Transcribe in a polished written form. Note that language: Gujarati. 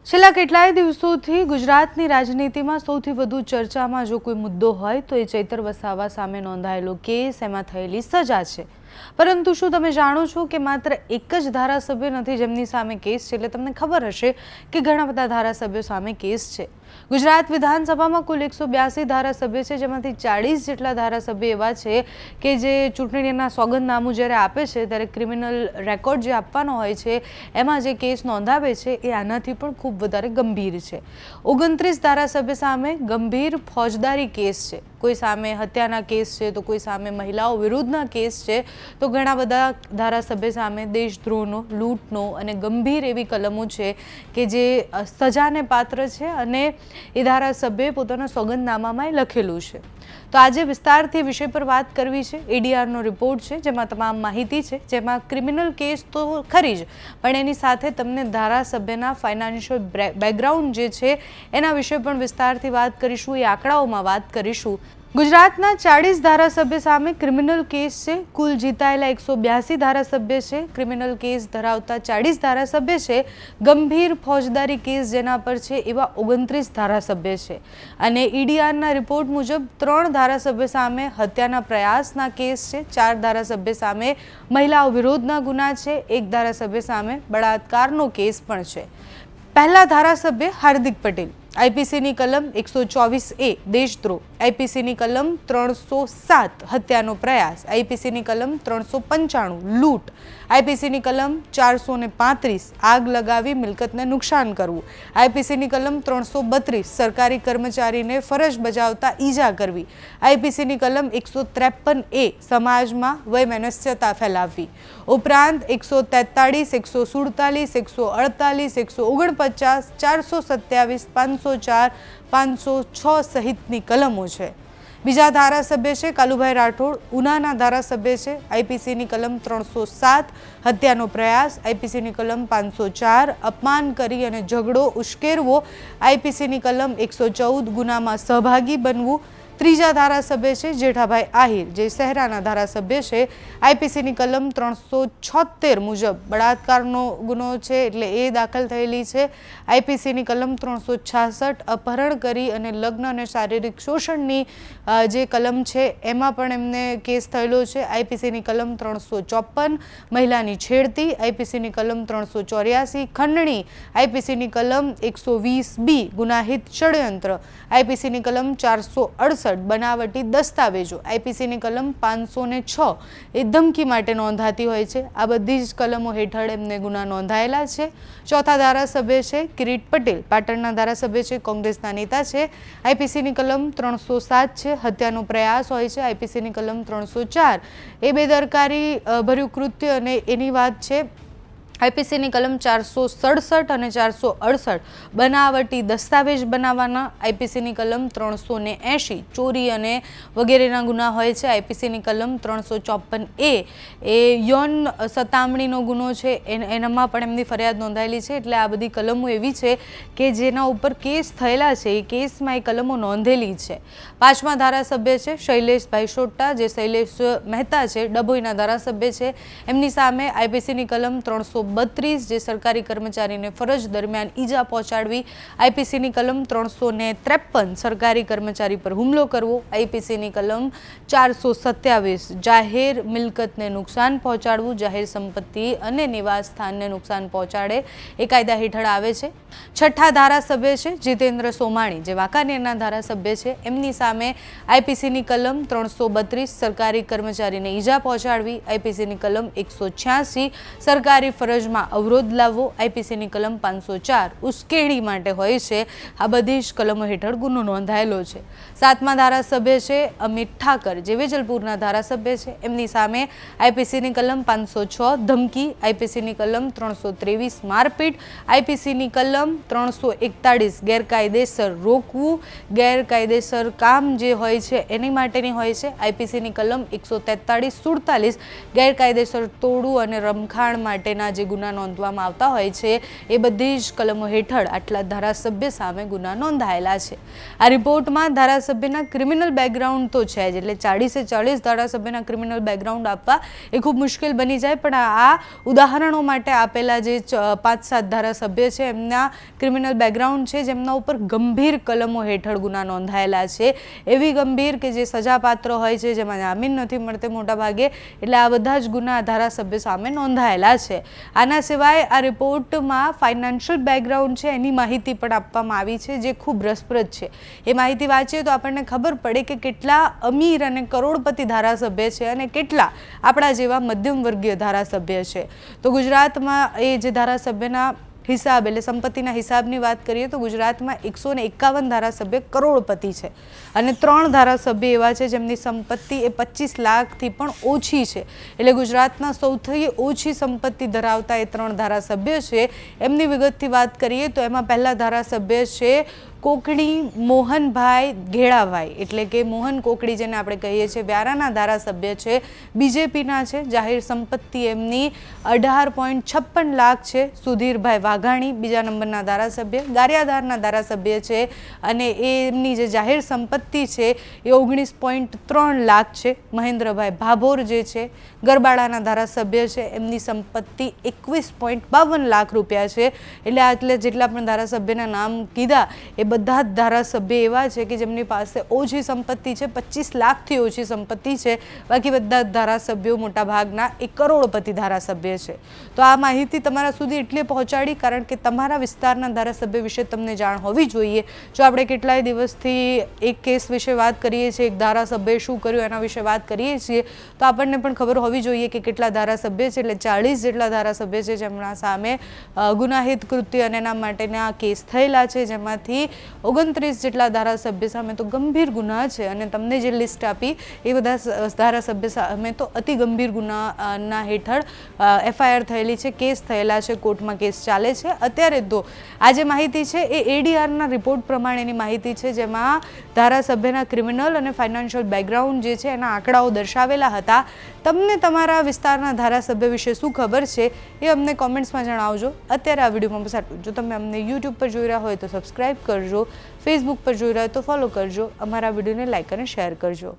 છેલ્લા કેટલાય દિવસોથી ગુજરાતની રાજનીતિમાં સૌથી વધુ ચર્ચામાં જો કોઈ મુદ્દો હોય તો એ ચૈતર વસાવા સામે નોંધાયેલો કેસ, એમાં થયેલી સજા છે। પરંતુ શું તમે જાણો છો કે માત્ર એક જ ધારાસભ્ય નથી જેમની સામે કેસ છે? એટલે તમને ખબર હશે કે ઘણા બધા ધારાસભ્યો સામે કેસ છે। ગુજરાત વિધાનસભામાં કુલ 182 ધારાસભ્ય છે, જેમાંથી 40 જેટલા ધારાસભ્ય એવા છે કે જે ચૂંટણીના સોગંદનામું જ્યારે આપે છે ત્યારે ક્રિમિનલ રેકોર્ડ જે આપવાનો હોય છે એમાં જે કેસ નોંધાવે છે એ આનાથી પણ ખૂબ વધારે ગંભીર છે। 29 ધારાસભ્ય સામે ગંભીર ફોજદારી કેસ છે, કોઈ સામે હત્યાના કેસ છે તો કોઈ સામે મહિલાઓ વિરુદ્ધના કેસ છે, તો ઘણા બધા ધારાસભ્ય સામે દેશદ્રોહનો, લૂંટનો અને ગંભીર એવી કલમો છે કે જે સજાને પાત્ર છે અને એ ધારાસભ્યએ પોતાના સોગંદનામામાં લખેલું છે। તો આજે વિસ્તારથી વિષય પર વાત કરવી છે। એડીઆરનો રિપોર્ટ છે જેમાં તમામ માહિતી છે, જેમાં ક્રિમિનલ કેસ તો ખરી જ, પણ એની સાથે તમને ધારાસભ્યના ફાઇનાન્શિયલ બેકગ્રાઉન્ડ જે છે એના વિશે પણ વિસ્તારથી વાત કરીશું, એ આંકડાઓમાં વાત કરીશું। ગુજરાતના 40 ધારાસભ્ય સામે ક્રિમિનલ કેસ છે। કુલ જીતાયેલા 182 ધારાસભ્ય છે, ક્રિમિનલ કેસ ધરાવતા 40 ધારાસભ્ય છે, ગંભીર ફોજદારી કેસ જેના પર છે એવા 29 ધારાસભ્ય છે। અને ઈડીઆરના રિપોર્ટ મુજબ 3 ધારાસભ્ય સામે હત્યાના પ્રયાસના કેસ છે, 4 ધારાસભ્ય સામે મહિલાઓ વિરોધના ગુના છે, 1 ધારાસભ્ય સામે બળાત્કારનો કેસ પણ છે। પહેલા ધારાસભ્ય હાર્દિક પટેલ, આઈપીસીની કલમ 124A દેશદ્રોહ, આઈપીસીની કલમ 307 હત્યાનો પ્રયાસ, આઈપીસીની કલમ 395 લૂંટ, આઈપીસીની કલમ 435 આગ લગાવી મિલકતને નુકસાન કરવું, આઈપીસીની કલમ 332 સરકારી કર્મચારીને ફરજ બજાવતા ઈજા કરવી, આઈપીસીની કલમ 153A સમાજમાં વયમનસ્યતા ફેલાવવી, ઉપરાંત 143, 147, 148, 149, 427, 504, 506 સહિતની કલમો છે। બીજા ધારાસભ્ય છે કાલુભાઈ રાઠોડ, ઉનાના ધારાસભ્ય છે, આઈપીસીની કલમ 307 હત્યાનો પ્રયાસ, આઈપીસીની કલમ 504 અપમાન કરી અને ઝઘડો ઉશ્કેરવો, આઈપીસીની કલમ 114 ગુનામાં સહભાગી બનવું। ત્રીજા ધારાસભ્ય છે જેઠાભાઈ આહિર, જે શહેરાના ધારાસભ્ય છે, આઈપીસીની કલમ 376 મુજબ બળાત્કારનો ગુનો છે એટલે એ દાખલ થયેલી છે, આઈપીસીની કલમ 366 અપહરણ કરી અને લગ્ન અને શારીરિક શોષણની જે કલમ છે એમાં પણ એમને કેસ થયેલો છે, આઈપીસીની કલમ 354 મહિલાની છેડતી, આઈપીસીની કલમ 384 ખંડણી, આઈપીસીની કલમ 120B ગુનાહિત ષડયંત્ર, આઈપીસીની કલમ 468 બનાવટી દસ્તાવેજો, આઈપીસીની કલમ 506 એ ધમકી માટે નોંધાતી હોય છે। આ બધી જ કલમો હેઠળ એમને ગુના નોંધાયેલા છે। ચોથા ધારાસભ્ય છે કિરીટ પટેલ, પાટણના ધારાસભ્ય છે, કોંગ્રેસના નેતા છે, આઈપીસીની કલમ 307 છે, હત્યાનો પ્રયાસ હોય છે, આઈપીસીની કલમ 304 એ બેદરકારી ભર્યું કૃત્ય અને એની વાત છે, આઈપીસીની કલમ 467 અને 468 બનાવટી દસ્તાવેજ બનાવવાના, આઈપીસીની કલમ 380 ચોરી અને વગેરેના ગુના હોય છે, આઈપીસીની કલમ 354A એ યૌન સતામણીનો ગુનો છે, એનામાં પણ એમની ફરિયાદ નોંધાયેલી છે। એટલે આ બધી કલમો એવી છે કે જેના ઉપર કેસ થયેલા છે, એ કેસમાં એ કલમો નોંધેલી છે। પાંચમા ધારાસભ્ય છે શૈલેષભાઈ સોટ્ટા, જે શૈલેષ મહેતા છે, ડભોઈના ધારાસભ્ય છે, એમની સામે આઈપીસીની કલમ 332 જે સરકારી કર્મચારીને ફરજ દરમિયાન ઈજા પહોંચાડવી, આઈપીસીની કલમ 353 સરકારી કર્મચારી પર હુમલો કરવો, આઈપીસીની કલમ 427 જાહેર મિલકતને નુકસાન પહોંચાડવું, જાહેર સંપત્તિ અને નિવાસ સ્થાનને નુકસાન પહોંચાડે એ કાયદા હેઠળ આવે છે। છઠ્ઠા ધારાસભ્ય છે જીતેન્દ્ર સોમાણી, જે વાંકાનેરના ધારાસભ્ય છે, એમની સામે આઈપીસીની કલમ 332 સરકારી કર્મચારીને ઈજા પહોંચાડવી, આઈપીસીની કલમ 186 સરકારી ફરજમાં અવરોધ લાવવો, આઈપીસીની કલમ 504 ઉશ્કેરણી માટે હોય છે। આ બધી જ કલમો હેઠળ ગુનો નોંધાયેલો છે। સાતમા ધારાસભ્ય છે અમિત ઠાકર, જે વેજલપુરના ધારાસભ્ય છે, એમની સામે આઈપીસીની કલમ 506 ધમકી, આઈપીસીની કલમ 323 મારપીટ, આઈપીસીની કલમ 341 ગેરકાયદેસર રોકવું, ગેરકાયદેસર કામ જે હોય છે એની માટેની હોય છે, આઈપીસીની કલમ 143 47 ગેરકાયદેસર તોડવું અને રમખાણ માટેના જે ગુના નોંધવામાં આવતા હોય છે એ બધી જ કલમો હેઠળ આટલા ધારાસભ્ય સામે ગુના નોંધાયેલા છે। આ રિપોર્ટમાં ધારાસભ્યના ક્રિમિનલ બેકગ્રાઉન્ડ તો છે જ, એટલે 40 ધારાસભ્યના ક્રિમિનલ બેકગ્રાઉન્ડ આપવા એ ખૂબ મુશ્કેલ બની જાય, પણ આ ઉદાહરણો માટે આપેલા જે 5-7 ધારાસભ્ય છે એમના ક્રિમિનલ બેકગ્રાઉન્ડ છે, જેમના ઉપર ગંભીર કલમો હેઠળ ગુના નોંધાયેલા છે, એવી ગંભીર કે જે સજાપાત્ર હોય છે, જેમાં જામીન નથી મળતે મોટા ભાગે, એટલે આ બધા જ ગુના ધારાસભ્ય સામે નોંધાયેલા છે. આના સિવાય આ રિપોર્ટમાં ફાઇનાન્શિયલ બેકગ્રાઉન્ડ છે એની માહિતી પણ આપવામાં આવી છે, જે ખૂબ રસપ્રદ છે. એ માહિતી વાંચીએ તો આપણને ખબર પડે કે કેટલા અમીર અને કરોડપતિ ધારાસભ્ય છે અને કેટલા આપણા જેવા મધ્યમ વર્ગીય ધારાસભ્ય છે. તો ગુજરાતમાં એ જે ધારાસભ્યના હિસાબ એટલે સંપત્તિના હિસાબની વાત કરીએ તો ગુજરાતમાં 151 ધારાસભ્ય કરોડપતિ છે અને 3 ધારાસભ્ય એવા છે જેમની સંપત્તિ એ 25 લાખથી પણ ઓછી છે. એટલે ગુજરાતના સૌથી ઓછી સંપત્તિ ધરાવતા એ 3 ધારાસભ્ય છે. એમની વિગતથી વાત કરીએ તો એમાં પહેલા ધારાસભ્ય છે કોકણી મોહનભાઈ ઘેડાભાઈ, એટલે કે મોહન કોકડી જેને આપણે કહીએ છીએ, વ્યારાના ધારાસભ્ય છે, બીજેપીના છે. જાહેર સંપત્તિ એમની 18.56 લાખ છે. સુધીરભાઈ વાઘાણી બીજા નંબરના ધારાસભ્ય, ગારિયાધારના ધારાસભ્ય છે અને એમની જે જાહેર સંપત્તિ છે એ 19.3 લાખ છે. મહેન્દ્રભાઈ ભાભોર જે છે ગરબાડાના ધારાસભ્ય છે, એમની સંપત્તિ 21.52 લાખ રૂપિયા છે. એટલે આટલે જેટલા પણ ધારાસભ્યના નામ કીધા એ બધા જ ધારાસભ્ય એવા છે કે જેમની પાસે ઓછી સંપત્તિ છે, 25 લાખથી ઓછી સંપત્તિ છે. બાકી બધા જ ધારાસભ્યો મોટાભાગના એ કરોડપતિ ધારાસભ્ય છે. તો આ માહિતી તમારા સુધી એટલે પહોંચાડી કારણ કે તમારા વિસ્તારના ધારાસભ્ય વિશે તમને જાણ હોવી જોઈએ. જો આપણે કેટલાય દિવસથી એક કેસ વિશે વાત કરીએ છીએ, એક ધારાસભ્યએ શું કર્યું એના વિશે વાત કરીએ છીએ, તો આપણને પણ ખબર હોવી જોઈએ કે કેટલા ધારાસભ્ય છે. એટલે 40 જેટલા ધારાસભ્ય છે જેમના સામે ગુનાહિત કૃત્ય અને એના માટેના કેસ થયેલા છે, જેમાંથી 29 જેટલા ધારાસભ્ય સામે તો ગંભીર ગુના છે. અને તમને જે લિસ્ટ આપી એ બધા ધારાસભ્ય સામે તો અતિ ગંભીર ગુનાના હેઠળ FIR થયેલી છે, કેસ થયેલા છે, કોર્ટમાં કેસ ચાલે છે. અત્યારે તો આ જે માહિતી છે એ ADRના રિપોર્ટ પ્રમાણેની માહિતી છે, જેમાં ધારાસભ્યના ક્રિમિનલ અને ફાઇનાન્શિયલ બેકગ્રાઉન્ડ જે છે એના આંકડાઓ દર્શાવેલા હતા. તમને તમારા વિસ્તારના ધારાસભ્ય વિશે શું ખબર છે એ અમને કોમેન્ટ્સમાં જણાવજો. અત્યારે આ વિડીયોમાં બસ આટલું. જો તમે અમને YouTube પર જોઈ રહ્યા હોય તો સબસ્ક્રાઈબ કરજો, ફેસબુક પર જોઈ રહ્યા હોય તો ફોલો કરજો, અમારા વિડીયોને લાઇક અને શેર કરજો.